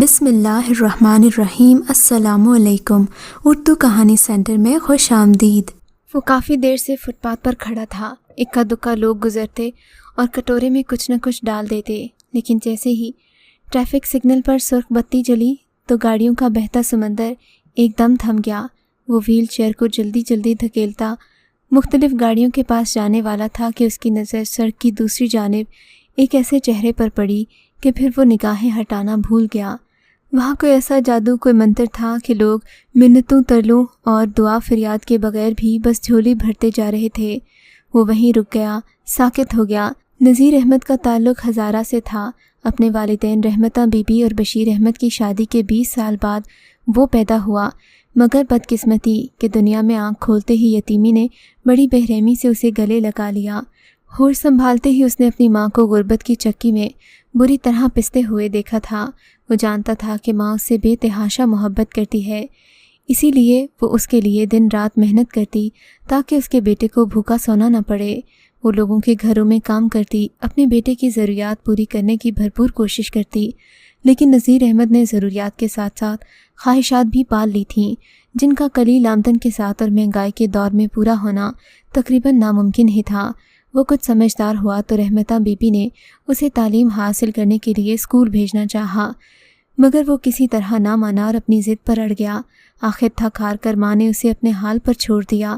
بسم اللہ الرحمن الرحیم۔ السلام علیکم۔ اردو کہانی سینٹر میں خوش آمدید۔ وہ کافی دیر سے فٹ پاتھ پر کھڑا تھا۔ اکا دکا لوگ گزرتے اور کٹورے میں کچھ نہ کچھ ڈال دیتے، لیکن جیسے ہی ٹریفک سگنل پر سرخ بتی جلی تو گاڑیوں کا بہتا سمندر ایک دم تھم گیا۔ وہ وہیل چیئر کو جلدی جلدی دھکیلتا مختلف گاڑیوں کے پاس جانے والا تھا کہ اس کی نظر سڑک کی دوسری جانب ایک ایسے چہرے پر پڑی کہ پھر وہ نگاہیں ہٹانا بھول گیا۔ وہاں کوئی ایسا جادو، کوئی منتر تھا کہ لوگ منتوں، ترلوں اور دعا فریاد کے بغیر بھی بس جھولی بھرتے جا رہے تھے۔ وہ وہیں رک گیا، ساکت ہو گیا۔ نذیر احمد کا تعلق ہزارہ سے تھا۔ اپنے والدین رحمتہ بی بی اور بشیر احمد کی شادی کے 20 سال بعد وہ پیدا ہوا، مگر بدقسمتی کہ دنیا میں آنکھ کھولتے ہی یتیمی نے بڑی بے رحمی سے اسے گلے لگا لیا۔ ہوش سنبھالتے ہی اس نے اپنی ماں کو غربت کی چکی میں بری طرح پستے ہوئے دیکھا تھا۔ وہ جانتا تھا کہ ماں اس سے بے تحاشا محبت کرتی ہے، اسی لیے وہ اس کے لیے دن رات محنت کرتی تاکہ اس کے بیٹے کو بھوکا سونا نہ پڑے۔ وہ لوگوں کے گھروں میں کام کرتی، اپنے بیٹے کی ضروریات پوری کرنے کی بھرپور کوشش کرتی، لیکن نذیر احمد نے ضروریات کے ساتھ ساتھ خواہشات بھی پال لی تھیں، جن کا قلیل آمدن کے ساتھ اور مہنگائی کے دور میں پورا ہونا تقریباً ناممکن ہی تھا۔ وہ کچھ سمجھدار ہوا تو رحمتہ بی بی نے اسے تعلیم حاصل کرنے کے لیے اسکول بھیجنا چاہا، مگر وہ کسی طرح نہ مانا اور اپنی ضد پر اڑ گیا۔ آخر تھک ہار کر ماں نے اسے اپنے حال پر چھوڑ دیا۔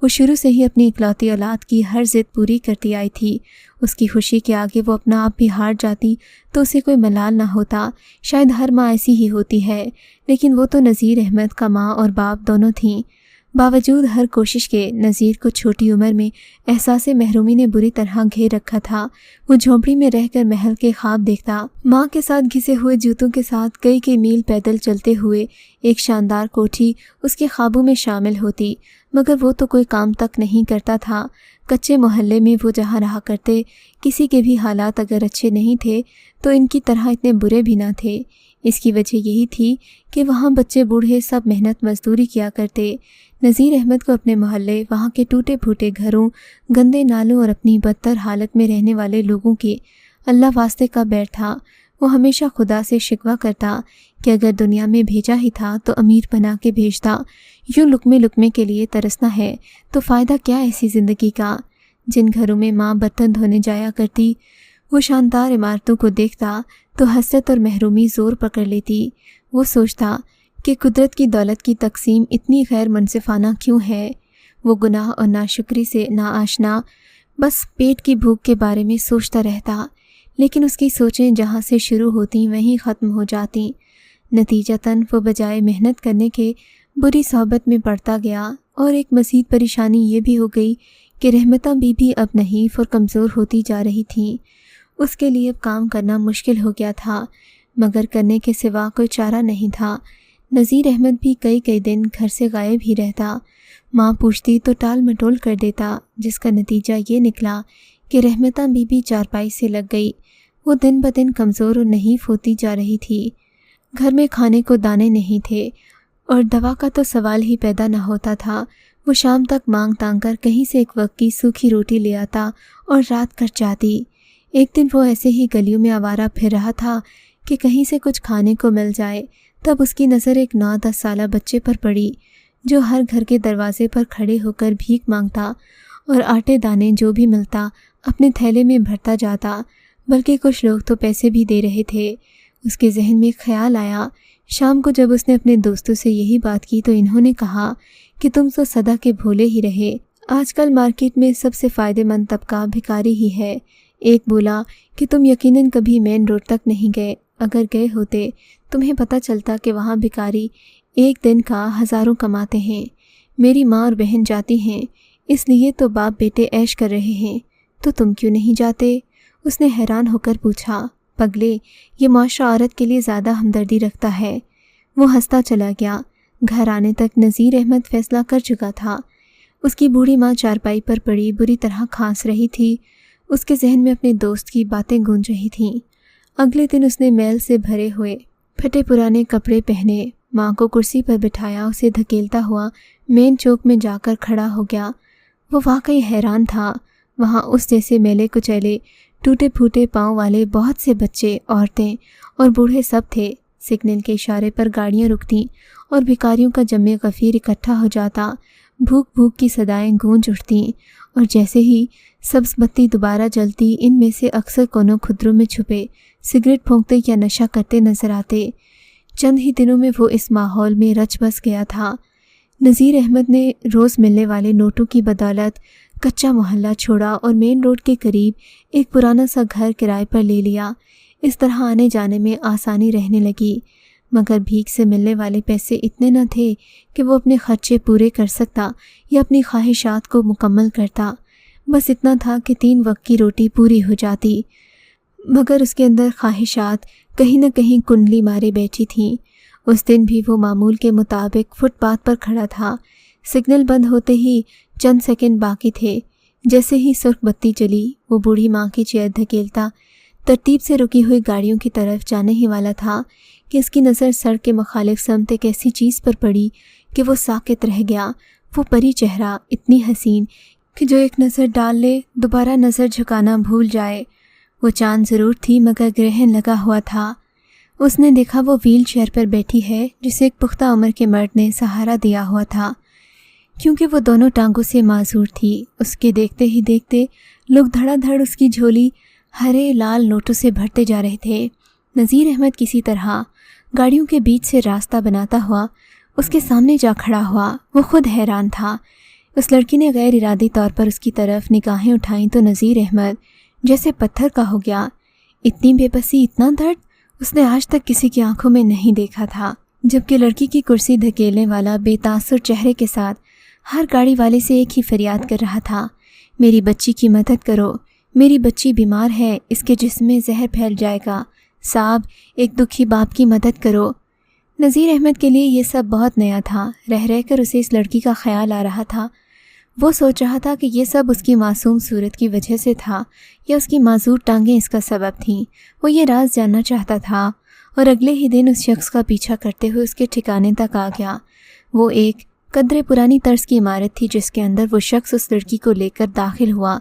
وہ شروع سے ہی اپنی اکلوتی اولاد کی ہر ضد پوری کرتی آئی تھی۔ اس کی خوشی کے آگے وہ اپنا آپ بھی ہار جاتی تو اسے کوئی ملال نہ ہوتا۔ شاید ہر ماں ایسی ہی ہوتی ہے، لیکن وہ تو نذیر احمد کا ماں اور باپ دونوں تھیں۔ باوجود ہر کوشش کے نذیر کو چھوٹی عمر میں احساس محرومی نے بری طرح گھیر رکھا تھا۔ وہ جھونپڑی میں رہ کر محل کے خواب دیکھتا، ماں کے ساتھ گھسے ہوئے جوتوں کے ساتھ کئی میل پیدل چلتے ہوئے ایک شاندار کوٹھی اس کے خوابوں میں شامل ہوتی، مگر وہ تو کوئی کام تک نہیں کرتا تھا۔ کچے محلے میں وہ جہاں رہا کرتے، کسی کے بھی حالات اگر اچھے نہیں تھے تو ان کی طرح اتنے برے بھی نہ تھے۔ اس کی وجہ یہی تھی کہ وہاں بچے بوڑھے سب محنت مزدوری کیا کرتے۔ نذیر احمد کو اپنے محلے، وہاں کے ٹوٹے پھوٹے گھروں، گندے نالوں اور اپنی بدتر حالت میں رہنے والے لوگوں کے اللہ واسطے کا بیر تھا۔ وہ ہمیشہ خدا سے شکوہ کرتا کہ اگر دنیا میں بھیجا ہی تھا تو امیر بنا کے بھیجتا۔ یوں لقمے کے لیے ترسنا ہے تو فائدہ کیا ایسی زندگی کا؟ جن گھروں میں ماں برتن دھونے جایا کرتی، وہ شاندار عمارتوں کو دیکھتا تو حسرت اور محرومی زور پکڑ لیتی۔ وہ سوچتا کہ قدرت کی دولت کی تقسیم اتنی غیر منصفانہ کیوں ہے؟ وہ گناہ اور ناشکری سے ناآشنا بس پیٹ کی بھوک کے بارے میں سوچتا رہتا، لیکن اس کی سوچیں جہاں سے شروع ہوتیں وہیں ختم ہو جاتیں۔ نتیجتاً وہ بجائے محنت کرنے کے بری صحبت میں پڑتا گیا، اور ایک مزید پریشانی یہ بھی ہو گئی کہ رحمتہ بی بی اب نحیف اور کمزور ہوتی جا رہی تھیں۔ اس کے لیے اب کام کرنا مشکل ہو گیا تھا، مگر کرنے کے سوا کوئی چارہ نہیں تھا۔ نذیر احمد بھی کئی دن گھر سے غائب ہی رہتا۔ ماں پوچھتی تو ٹال مٹول کر دیتا، جس کا نتیجہ یہ نکلا کہ رحمتہ بی بی چارپائی سے لگ گئی۔ وہ دن بدن کمزور اور نحیف ہوتی جا رہی تھی۔ گھر میں کھانے کو دانے نہیں تھے اور دوا کا تو سوال ہی پیدا نہ ہوتا تھا۔ وہ شام تک مانگ تانگ کر کہیں سے ایک وقت کی سوکھی روٹی لے آتا اور رات کٹ جاتی۔ ایک دن وہ ایسے ہی گلیوں میں آوارہ پھر رہا تھا کہ کہیں سے کچھ کھانے کو مل جائے، تب اس کی نظر ایک 9-10 سالہ بچے پر پڑی جو ہر گھر کے دروازے پر کھڑے ہو کر بھیک مانگتا اور آٹے دانے جو بھی ملتا اپنے تھیلے میں بھرتا جاتا، بلکہ کچھ لوگ تو پیسے بھی دے رہے تھے۔ اس کے ذہن میں خیال آیا۔ شام کو جب اس نے اپنے دوستوں سے یہی بات کی تو انہوں نے کہا کہ تم تو سدا کے بھولے ہی رہے، آج کل مارکیٹ میں سب سے فائدہ مند طبقہ بھکاری ہی ہے۔ ایک بولا کہ تم یقیناً کبھی مین روڈ تک نہیں گئے، اگر گئے ہوتے تمہیں پتہ چلتا کہ وہاں بھکاری ایک دن کا ہزاروں کماتے ہیں۔ میری ماں اور بہن جاتی ہیں، اس لیے تو باپ بیٹے عیش کر رہے ہیں، تو تم کیوں نہیں جاتے؟ اس نے حیران ہو کر پوچھا۔ پگلے، یہ معاشرہ عورت کے لیے زیادہ ہمدردی رکھتا ہے۔ وہ ہنستا چلا گیا۔ گھر آنے تک نذیر احمد فیصلہ کر چکا تھا۔ اس کی بوڑھی ماں چارپائی پر پڑی بری طرح کھانس رہی تھی۔ اس کے ذہن میں اپنے دوست کی باتیں گونج رہی تھیں۔ اگلے دن اس نے میل سے بھرے ہوئے پھٹے پرانے کپڑے پہنے، ماں کو کرسی پر بٹھایا، اسے دھکیلتا ہوا مین چوک میں جا کر کھڑا ہو گیا۔ وہ واقعی حیران تھا۔ وہاں اس جیسے میلے کچیلے، ٹوٹے پھوٹے پاؤں والے بہت سے بچے، عورتیں اور بوڑھے سب تھے، सिग्नल के इशारे पर गाड़ियां रुकतीं और भिखारियों का जमे गफीर इकट्ठा हो जाता। भूख भूख की सदाएं गूंज उठतीं और जैसे ही सब्ज बत्ती दोबारा जलती, इनमें से अक्सर कोनों खुदरों में छुपे सिगरेट फूंकते या नशा करते नजर आते। चंद ही दिनों में वो इस माहौल में रच बस गया था। नज़ीर अहमद ने रोज़ मिलने वाले नोटों की बदौलत कच्चा मोहल्ला छोड़ा और मेन रोड के करीब एक पुराना सा घर किराए पर ले लिया। इस तरह आने जाने में आसानी रहने लगी, मगर भीख से मिलने वाले पैसे इतने न थे कि वो अपने खर्चे पूरे कर सकता या अपनी ख्वाहिशात को मुकम्मल करता। बस इतना था कि 3 वक्त की रोटी पूरी हो जाती, मगर उसके अंदर ख्वाहिशात कहीं न कहीं कुंडली मारे बैठी थीं। उस दिन भी वो मामूल के मुताबिक फुटपाथ पर खड़ा था। सिग्नल बंद होते ही चंद सेकंड बाकी थे। जैसे ही सुर्ख बत्ती जली, वो बूढ़ी माँ की चेयर धकेलता तरतीब से रुकी हुई गाड़ियों की तरफ जाने ही वाला था कि इसकी नज़र सड़क के मुखालिफ समत एक ऐसी चीज़ पर पड़ी कि वो साकित रह गया। वो परी चेहरा, इतनी हसीन कि जो एक नज़र डाल ले दोबारा नज़र झुकाना भूल जाए। वो चांद ज़रूर थी, मगर ग्रहण लगा हुआ था। उसने देखा वो व्हील चेयर पर बैठी है, जिसे एक पुख्ता उम्र के मर्द ने सहारा दिया हुआ था। क्योंकि वो दोनों टांगों से माजूर थी, उसके देखते ही देखते लोग धड़ाधड़ उसकी झोली हरे लाल नोटों से भरते जा रहे थे। नज़ीर अहमद किसी तरह गाड़ियों के बीच से रास्ता बनाता हुआ उसके सामने जा खड़ा हुआ। वो खुद हैरान था। उस लड़की ने गैर इरादी तौर पर उसकी तरफ निगाहें उठाईं तो नज़ीर अहमद जैसे पत्थर का हो गया। इतनी बेबसी, इतना दर्द उसने आज तक किसी की आंखों में नहीं देखा था। जबकि लड़की की कुर्सी धकेलने वाला बेतासुर चेहरे के साथ हर गाड़ी वाले से एक ही फरियाद कर रहा था, मेरी बच्ची की मदद करो, मेरी बच्ची बीमार है, इसके जिस्म में जहर फैल जाएगा, साहब एक दुखी बाप की मदद करो। नज़ीर अहमद के लिए ये सब बहुत नया था। रह रह कर उसे इस लड़की का ख्याल आ रहा था। वो सोच रहा था कि ये सब उसकी मासूम सूरत की वजह से था या उसकी माजूर टांगें इसका सबब थीं। वो ये राज जानना चाहता था और अगले ही दिन उस शख्स का पीछा करते हुए उसके ठिकाने तक आ गया। वो एक कदरे पुरानी तर्ज की इमारत थी जिसके अंदर वो शख्स उस लड़की को लेकर दाखिल हुआ।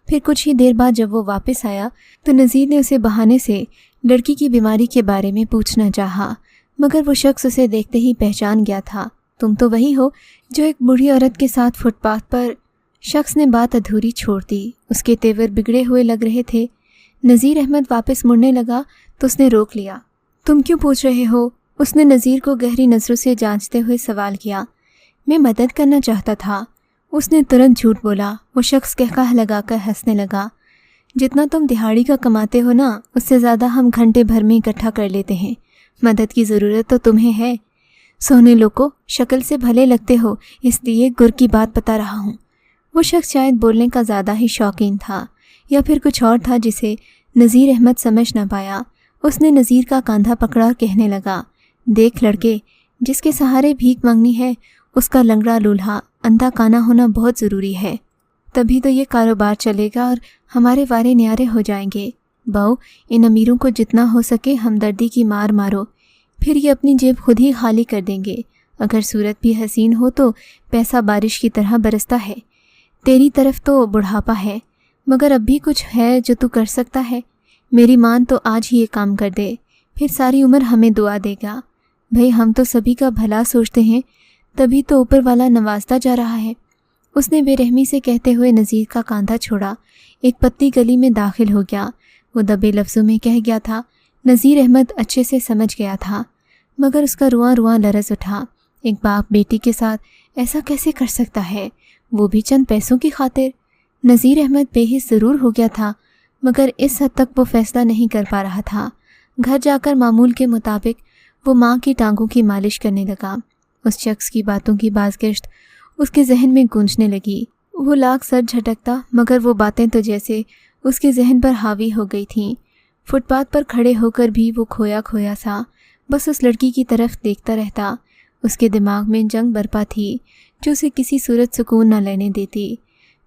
फिर कुछ ही देर बाद जब वो वापस आया तो नज़ीर ने उसे बहाने से लड़की की बीमारी के बारे में पूछना चाहा, मगर वो शख्स उसे देखते ही पहचान गया था। तुम तो वही हो जो एक बूढ़ी औरत के साथ फुटपाथ पर। शख्स ने बात अधूरी छोड़ दी। उसके तेवर बिगड़े हुए लग रहे थे। नज़ीर अहमद वापस मुड़ने लगा तो उसने रोक लिया। तुम क्यों पूछ रहे हो? उसने नज़ीर को गहरी नज़रों से जांचते हुए सवाल किया। मैं मदद करना चाहता था। उसने तुरंत झूठ बोला। वो शख्स कहका लगाकर हंसने लगा। जितना तुम दिहाड़ी का कमाते हो ना, उससे ज़्यादा हम घंटे भर में इकट्ठा कर लेते हैं। मदद की ज़रूरत तो तुम्हें है। सोने लोगों, शक्ल से भले लगते हो, इसलिए गुर की बात बता रहा हूँ। वो शख्स शायद बोलने का ज़्यादा ही शौकीन था या फिर कुछ और था जिसे नज़ीर अहमद समझ न पाया। उसने नज़ीर का कंधा पकड़ा और कहने लगा, देख लड़के, जिसके सहारे भीख मांगनी है उसका लंगड़ा लूल्हा अंधा काना होना बहुत ज़रूरी है। तभी तो ये कारोबार चलेगा और हमारे वारे न्यारे हो जाएंगे। बहू, इन अमीरों को जितना हो सके हमदर्दी की मार मारो, फिर ये अपनी जेब खुद ही खाली कर देंगे। अगर सूरत भी हसीन हो तो पैसा बारिश की तरह बरसता है। तेरी तरफ तो बुढ़ापा है, मगर अब भी कुछ है जो तू कर सकता है। मेरी मान तो आज ही ये काम कर दे, फिर सारी उम्र हमें दुआ देगा। भाई, हम तो सभी का भला सोचते हैं, तभी तो ऊपर वाला नवाजता जा रहा है। उसने बेरहमी से कहते हुए नज़ीर का कांधा छोड़ा, एक पतली गली में दाखिल हो गया। वो दबे लफ्ज़ों में कह गया था। नज़ीर अहमद अच्छे से समझ गया था, मगर उसका रुआं रुआं लरज़ उठा। एक बाप बेटी के साथ ऐसा कैसे कर सकता है, वो भी चंद पैसों की खातिर? नज़ीर अहमद बेहिस ज़रूर हो गया था, मगर इस हद तक वो फैसला नहीं कर पा रहा था। घर जाकर मामूल के मुताबिक वो माँ की टांगों की मालिश करने लगा। उस शख्स की बातों की बाज़गश्त उसके जहन में गूंजने लगी। वो लाख सर झटकता, मगर वो बातें तो जैसे उसके जहन पर हावी हो गई थीं। फुटपाथ पर खड़े होकर भी वो खोया खोया सा बस उस लड़की की तरफ देखता रहता। उसके दिमाग में जंग बरपा थी जो उसे किसी सूरत सुकून न लेने देती।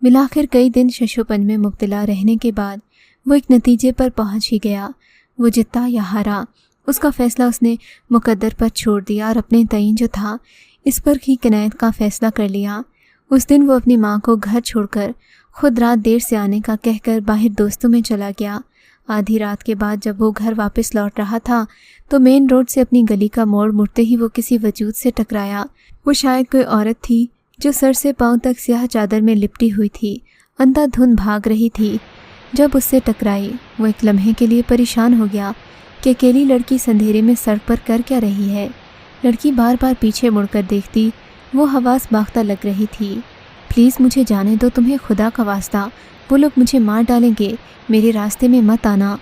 मिलाकर कई दिन शशोपन में मुब्तला रहने के बाद वो एक नतीजे पर पहुंच ही गया। वो जीता या हारा, उसका फ़ैसला उसने मुकद्दर पर छोड़ दिया और अपने तईन जो था इस पर ही किनायत का फ़ैसला कर लिया। उस दिन वो अपनी माँ को घर छोड़कर खुद रात देर से आने का कहकर बाहर दोस्तों में चला गया। आधी रात के बाद जब वो घर वापस लौट रहा था तो मेन रोड से अपनी गली का मोड़ मुड़ते ही वो किसी वजूद से टकराया। वो शायद कोई औरत थी जो सर से पांव तक स्याह चादर में लिपटी हुई थी, अंधाधुंध भाग रही थी। जब उससे टकराई वो एक लम्हे के लिए परेशान हो गया कि अकेली लड़की अंधेरे में सड़क पर कर क्या रही है। लड़की बार बार पीछे मुड़कर देखती, वो हवास बाख्ता लग रही थी। प्लीज़ मुझे जाने दो, तुम्हें खुदा का वास्ता, वो लोग मुझे मार डालेंगे, मेरे रास्ते में मत आना।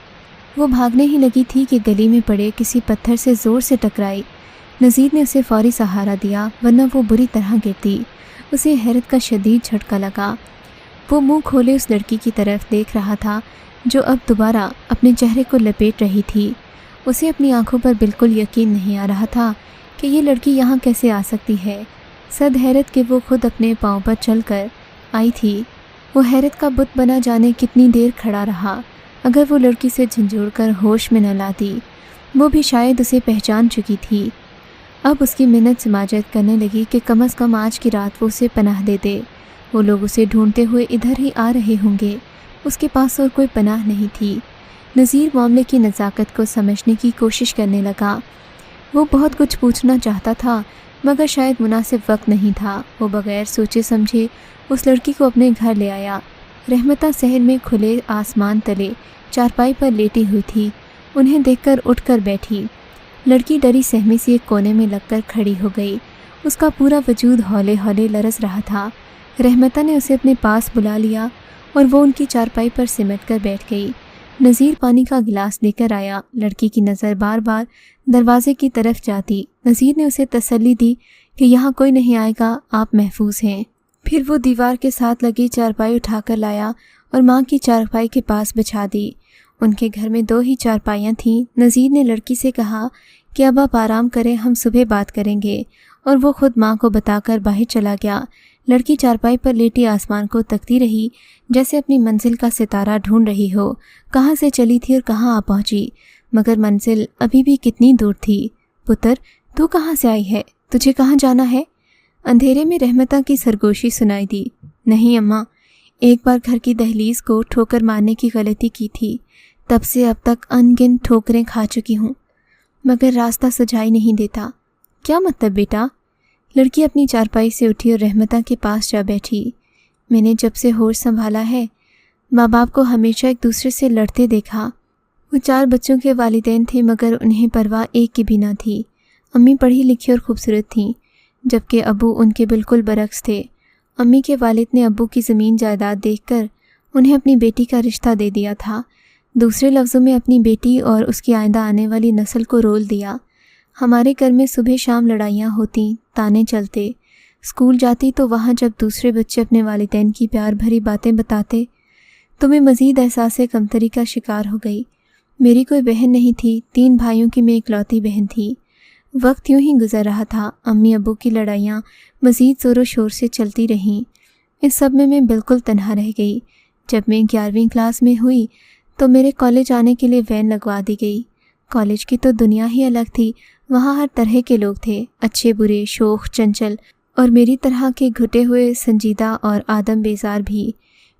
वो भागने ही लगी थी कि गली में पड़े किसी पत्थर से ज़ोर से टकराई। नज़ीर ने उसे फौरी सहारा दिया, वरना वो बुरी तरह गिरती। उसे हैरत का शदीद झटका लगा। वो मुंह खोले उस लड़की की तरफ देख रहा था जो अब दोबारा अपने चेहरे को लपेट रही थी। उसे अपनी आंखों पर बिल्कुल यकीन नहीं आ रहा था कि ये लड़की यहाँ कैसे आ सकती है। सद हैरत कि वो खुद अपने पाँव पर चल कर आई थी। वो हैरत का बुत बना जाने कितनी देर खड़ा रहा। अगर वो लड़की से झंझोड़ कर होश में न लाती, वो भी शायद उसे पहचान चुकी थी। अब उसकी मिन्नत समाजत करने लगी कि कम से कम आज की रात वो उसे पनाह दे दे। वो लोग उसे ढूंढते हुए इधर ही आ रहे होंगे। उसके पास और कोई पनाह नहीं थी। नज़ीर मामले की नज़ाकत को समझने की कोशिश करने लगा। वो बहुत कुछ पूछना चाहता था मगर शायद मुनासिब वक्त नहीं था। वो बग़ैर सोचे समझे उस लड़की को अपने घर ले आया। रहमता शहर में खुले आसमान तले चारपाई पर लेटी हुई थी। उन्हें देखकर उठकर बैठी। लड़की डरी सहमी सी एक कोने में लगकर खड़ी हो गई। उसका पूरा वजूद हौले हौले लरस रहा था। रहमता ने उसे अपने पास बुला लिया और वो उनकी चारपाई पर सिमट कर बैठ गई। नज़ीर पानी का गिलास लेकर आया। लड़की की नज़र बार बार दरवाजे की तरफ जाती। नज़ीर ने उसे तसल्ली दी कि यहाँ कोई नहीं आएगा, आप महफूज हैं। फिर वो दीवार के साथ लगी चारपाई उठाकर लाया और माँ की चारपाई के पास बिछा दी। उनके घर में 2 ही चारपाइयाँ थीं। नज़ीर ने लड़की से कहा कि अब आप आराम करें, हम सुबह बात करेंगे, और वो खुद माँ को बताकर बाहर चला गया। लड़की चारपाई पर लेटी आसमान को तकती रही जैसे अपनी मंजिल का सितारा ढूंढ रही हो। कहाँ से चली थी और कहाँ आ पहुँची, मगर मंजिल अभी भी कितनी दूर थी। पुत्र, तू कहाँ से आई है? तुझे कहाँ जाना है? अंधेरे में रहमता की सरगोशी सुनाई दी। नहीं अम्मा, एक बार घर की दहलीज को ठोकर मारने की गलती की थी। तब से अब तक अनगिनत ठोकरें खा चुकी हूँ, मगर रास्ता सुझाई नहीं देता। क्या मतलब बेटा? लड़की अपनी चारपाई से उठी और रहमता के पास जा बैठी। मैंने जब से होश संभाला है, माँ बाप को हमेशा एक दूसरे से लड़ते देखा। वो 4 बच्चों के वालिदैन थे मगर उन्हें परवाह एक की भी न थी। अम्मी पढ़ी लिखी और खूबसूरत थीं, जबकि अबू उनके बिल्कुल बरक्स थे। अम्मी के वालिद ने अब्बू की ज़मीन जायदाद देखकर उन्हें अपनी बेटी का रिश्ता दे दिया था। दूसरे लफ्ज़ों में अपनी बेटी और उसकी आइंदा आने वाली नस्ल को रोल दिया। हमारे घर में सुबह शाम लड़ाइयाँ होती, ताने चलते। स्कूल जाती तो वहाँ जब दूसरे बच्चे अपने वालिदैन की प्यार भरी बातें बताते तो मैं मज़ीद एहसास कमतरी का शिकार हो गई। मेरी कोई बहन नहीं थी, 3 भाइयों की मैं इकलौती बहन थी। वक्त यूं ही गुजर रहा था। अम्मी अब्बू की लड़ाइयाँ मज़ीद ज़ोरों शोर से चलती रहीं। इस सब में मैं बिल्कुल तन्हा रह गई। जब मैं 11वीं क्लास में हुई तो मेरे कॉलेज आने के लिए वैन लगवा दी गई। कॉलेज की तो दुनिया ही अलग थी। वहाँ हर तरह के लोग थे, अच्छे बुरे, शोख चंचल और मेरी तरह के घुटे हुए संजीदा और आदम बेजार भी।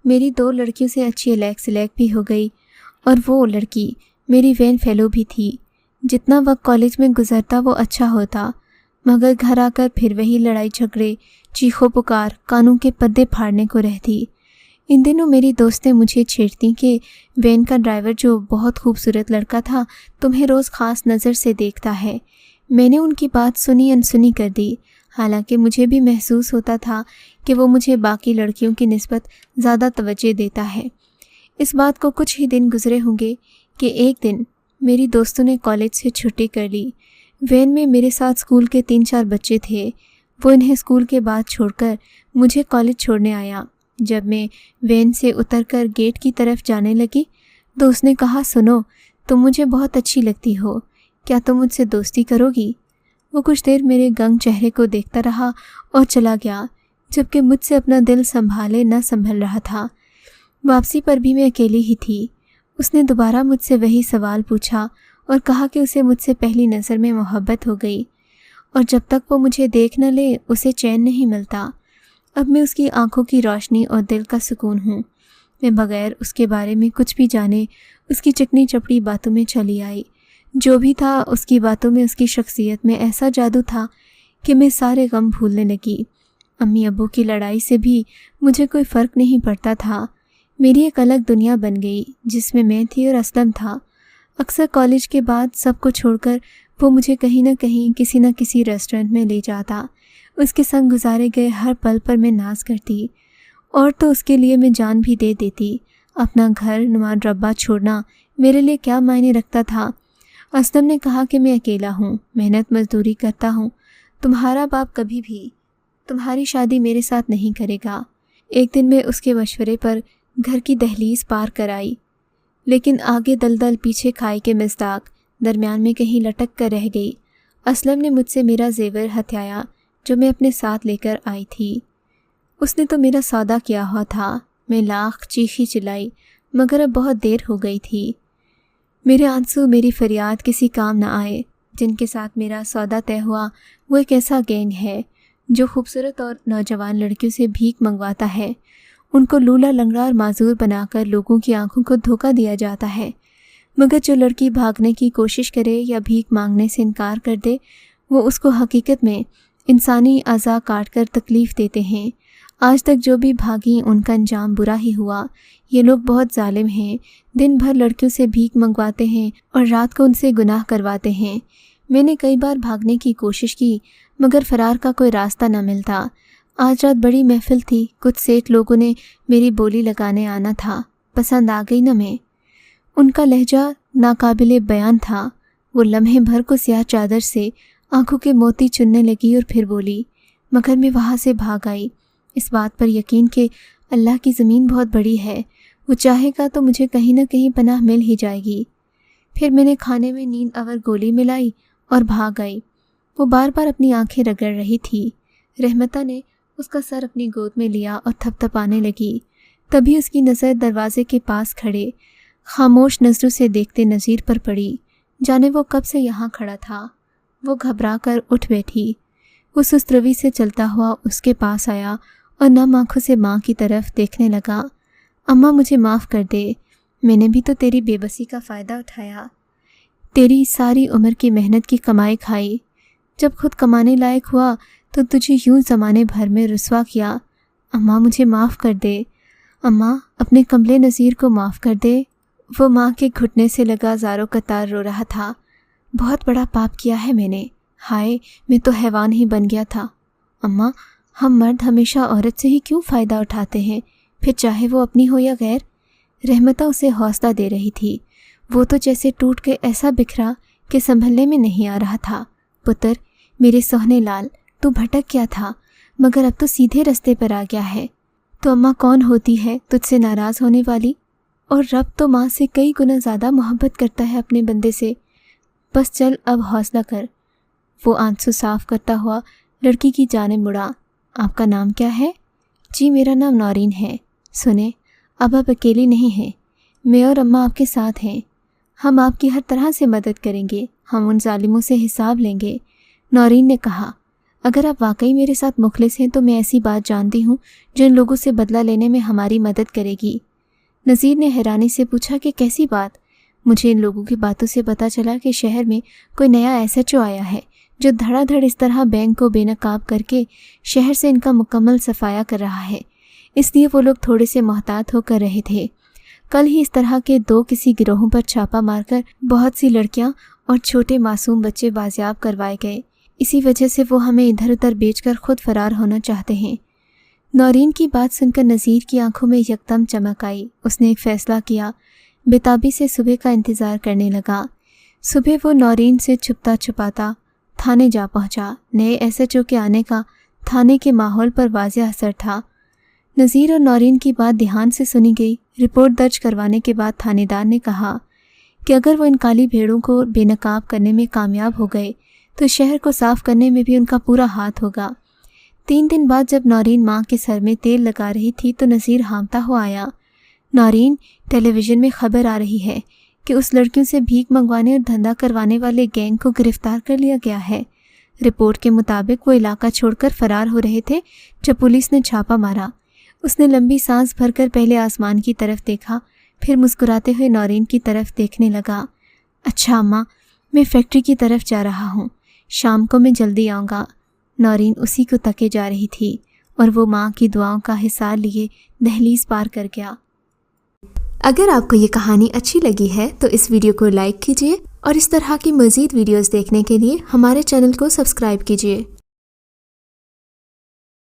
मेरी 2 लड़कियों से अच्छी अलग सिलेक्ट भी हो गई और वो लड़की मेरी वैन फेलो भी थी। जितना वक्त कॉलेज में गुजरता वो अच्छा होता, मगर घर आकर फिर वही लड़ाई झगड़े, चीखों पुकार, कानों के पर्दे फाड़ने को रहती। इन दिनों मेरी दोस्तें मुझे छेड़ती कि वैन का ड्राइवर जो बहुत खूबसूरत लड़का था तुम्हें रोज़ ख़ास नज़र से देखता है। मैंने उनकी बात सुनी अनसुनी कर दी, हालांकि मुझे भी महसूस होता था कि वो मुझे बाकी लड़कियों की निस्बत ज़्यादा तवज्जो देता है। इस बात को कुछ ही दिन गुजरे होंगे कि एक दिन मेरी दोस्तों ने कॉलेज से छुट्टी कर ली। वैन में मेरे साथ स्कूल के 3-4 बच्चे थे। वो इन्हें स्कूल के बाद छोड़कर मुझे कॉलेज छोड़ने आया। जब मैं वैन से उतरकर गेट की तरफ जाने लगी तो उसने कहा, सुनो, तुम मुझे बहुत अच्छी लगती हो, क्या तुम मुझसे दोस्ती करोगी? वो कुछ देर मेरे गंग चेहरे को देखता रहा और चला गया, जबकि मुझसे अपना दिल संभाले न संभल रहा था। वापसी पर भी मैं अकेली ही थी। उसने दोबारा मुझसे वही सवाल पूछा और कहा कि उसे मुझसे पहली नज़र में मोहब्बत हो गई और जब तक वो मुझे देख न ले उसे चैन नहीं मिलता। अब मैं उसकी आंखों की रोशनी और दिल का सुकून हूँ। मैं बगैर उसके बारे में कुछ भी जाने उसकी चिकनी चपड़ी बातों में चली आई। जो भी था उसकी बातों में, उसकी शख्सियत में ऐसा जादू था कि मैं सारे गम भूलने लगी। अम्मी अब्बू की लड़ाई से भी मुझे कोई फ़र्क नहीं पड़ता था। मेरी एक अलग दुनिया बन गई जिसमें मैं थी और असलम था। अक्सर कॉलेज के बाद सब कुछ छोड़कर वो मुझे कहीं ना कहीं किसी न किसी रेस्टोरेंट में ले जाता। उसके संग गुजारे गए हर पल पर मैं नाज करती और तो उसके लिए मैं जान भी दे देती। अपना घर नुमान रब्बा छोड़ना मेरे लिए क्या मायने रखता था। असलम ने कहा कि मैं अकेला हूँ, मेहनत मजदूरी करता हूँ, तुम्हारा बाप कभी भी तुम्हारी शादी मेरे साथ नहीं करेगा। एक दिन मैं उसके मशवरे पर घर की दहलीज पार कर आई, लेकिन आगे दलदल पीछे खाई के मिज़दाक, दरमियान में कहीं लटक कर रह गई। असलम ने मुझसे मेरा जेवर हथियाया जो मैं अपने साथ लेकर आई थी। उसने तो मेरा सौदा किया हुआ था। मैं लाख चीखी चिल्लाई मगर अब बहुत देर हो गई थी। मेरे आंसू, मेरी फरियाद किसी काम न आए। जिनके साथ मेरा सौदा तय हुआ वो एक ऐसा गैंग है जो खूबसूरत और नौजवान लड़कियों से भीख मंगवाता है। उनको लूला लंगड़ा और माजूर बनाकर लोगों की आंखों को धोखा दिया जाता है, मगर जो लड़की भागने की कोशिश करे या भीख मांगने से इनकार कर दे वो उसको हकीकत में इंसानी अज़ा काट कर तकलीफ़ देते हैं। आज तक जो भी भागी उनका अंजाम बुरा ही हुआ। ये लोग बहुत जालिम हैं, दिन भर लड़कियों से भीख मंगवाते हैं और रात को उनसे गुनाह करवाते हैं। मैंने कई बार भागने की कोशिश की मगर फ़रार का कोई रास्ता न मिलता। आज रात बड़ी महफिल थी, कुछ सेठ लोगों ने मेरी बोली लगाने आना था। पसंद आ गई न मैं। उनका लहजा नाकाबिले बयान था। वो लम्हे भर को स्याह चादर से आंखों के मोती चुनने लगी और फिर बोली, मगर मैं वहाँ से भाग आई इस बात पर यकीन कि अल्लाह की ज़मीन बहुत बड़ी है, वो चाहेगा तो मुझे कहीं ना कहीं पनाह मिल ही जाएगी। फिर मैंने खाने में नींद अवर गोली मिलाई और भाग आई। वो बार बार अपनी आंखें रगड़ रही थी। रहमता ने उसका सर अपनी गोद में लिया और थपथपाने लगी। तभी उसकी नज़र दरवाजे के पास खड़े खामोश नज़रों से देखते नज़ीर पर पड़ी। जाने वो कब से यहाँ खड़ा था। वो घबरा कर उठ बैठी। वो सुस्त रवि से चलता हुआ उसके पास आया और नम आँखों से माँ की तरफ देखने लगा। अम्मा मुझे माफ़ कर दे, मैंने भी तो तेरी बेबसी का फ़ायदा उठाया, तेरी सारी उम्र की मेहनत की कमाई खाई। जब खुद कमाने लायक हुआ तो तुझे यूं ज़माने भर में रुस्वा किया। अम्मा मुझे माफ़ कर दे, अम्मा अपने कमले नज़ीर को माफ़ कर दे। वो माँ के घुटने से लगा ज़ारो कतार रो रहा था। बहुत बड़ा पाप किया है मैंने, हाय मैं तो हैवान ही बन गया था। अम्मा हम मर्द हमेशा औरत से ही क्यों फ़ायदा उठाते हैं, फिर चाहे वो अपनी हो या गैर। रहमता उसे हौसला दे रही थी। वो तो जैसे टूट के ऐसा बिखरा कि संभलने में नहीं आ रहा था। पुत्र मेरे सोहने लाल, तू भटक गया था मगर अब तो सीधे रास्ते पर आ गया है। तो अम्मा कौन होती है तुझसे नाराज़ होने वाली, और रब तो माँ से कई गुना ज़्यादा मोहब्बत करता है अपने बंदे से। बस चल अब हौसला कर। वो आंसू साफ करता हुआ लड़की की जानिब मुड़ा। आपका नाम क्या है? जी मेरा नाम नौरीन है। सुने अब आप अकेली नहीं हैं, मैं और अम्मा आपके साथ हैं। हम आपकी हर तरह से मदद करेंगे, हम उन जालिमों से हिसाब लेंगे। नौरीन ने कहा, अगर आप वाकई मेरे साथ मुखलिस हैं तो मैं ऐसी बात जानती हूँ जो इन लोगों से बदला लेने में हमारी मदद करेगी। नज़ीर ने हैरानी से पूछा कि कैसी बात? मुझे इन लोगों की बातों से पता चला कि शहर में कोई नया एसएचओ आया है जो धड़ाधड़ इस तरह बैंक को बेनकाब करके शहर से इनका मुकम्मल सफाया कर रहा है। इसलिए वो लोग थोड़े से मोहतात होकर रहे थे। कल ही इस तरह के दो किसी गिरोहों पर छापा मारकर बहुत सी लड़कियां और छोटे मासूम बच्चे बाजियाब करवाए गए। इसी वजह से वो हमें इधर उधर बेचकर खुद फरार होना चाहते हैं। नौरीन की बात सुनकर नज़ीर की आंखों में यकदम चमक आई। उसने एक फ़ैसला किया। बेताबी से सुबह का इंतज़ार करने लगा। सुबह वो नौरीन से छुपता छुपाता थाने जा पहुंचा। नए एसएचओ के आने का थाने के माहौल पर वाज़ेह असर था। नज़ीर और नौरीन की बात ध्यान से सुनी गई। रिपोर्ट दर्ज करवाने के बाद थानेदार ने कहा कि अगर वो इन काली भेड़ों को बेनकाब करने में कामयाब हो गए तो शहर को साफ़ करने में भी उनका पूरा हाथ होगा। 3 दिन बाद जब नौरीन माँ के सर में तेल लगा रही थी तो नज़ीर हाँफता हुआ आया। नौरीन, टेलीविज़न में खबर आ रही है कि उस लड़कियों से भीख मंगवाने और धंधा करवाने वाले गैंग को गिरफ्तार कर लिया गया है। रिपोर्ट के मुताबिक वो इलाका छोड़कर फरार हो रहे थे जब पुलिस ने छापा मारा। اس نے لمبی سانس بھر کر پہلے آسمان کی طرف دیکھا، پھر مسکراتے ہوئے نورین کی طرف دیکھنے لگا۔ اچھا اماں، میں فیکٹری کی طرف جا رہا ہوں، شام کو میں جلدی آؤں گا۔ نورین اسی کو تکے جا رہی تھی اور وہ ماں کی دعاؤں کا حصار لیے دہلیز پار کر گیا۔ اگر آپ کو یہ کہانی اچھی لگی ہے تو اس ویڈیو کو لائک کیجیے اور اس طرح کی مزید ویڈیوز دیکھنے کے لیے ہمارے چینل کو سبسکرائب کیجیے۔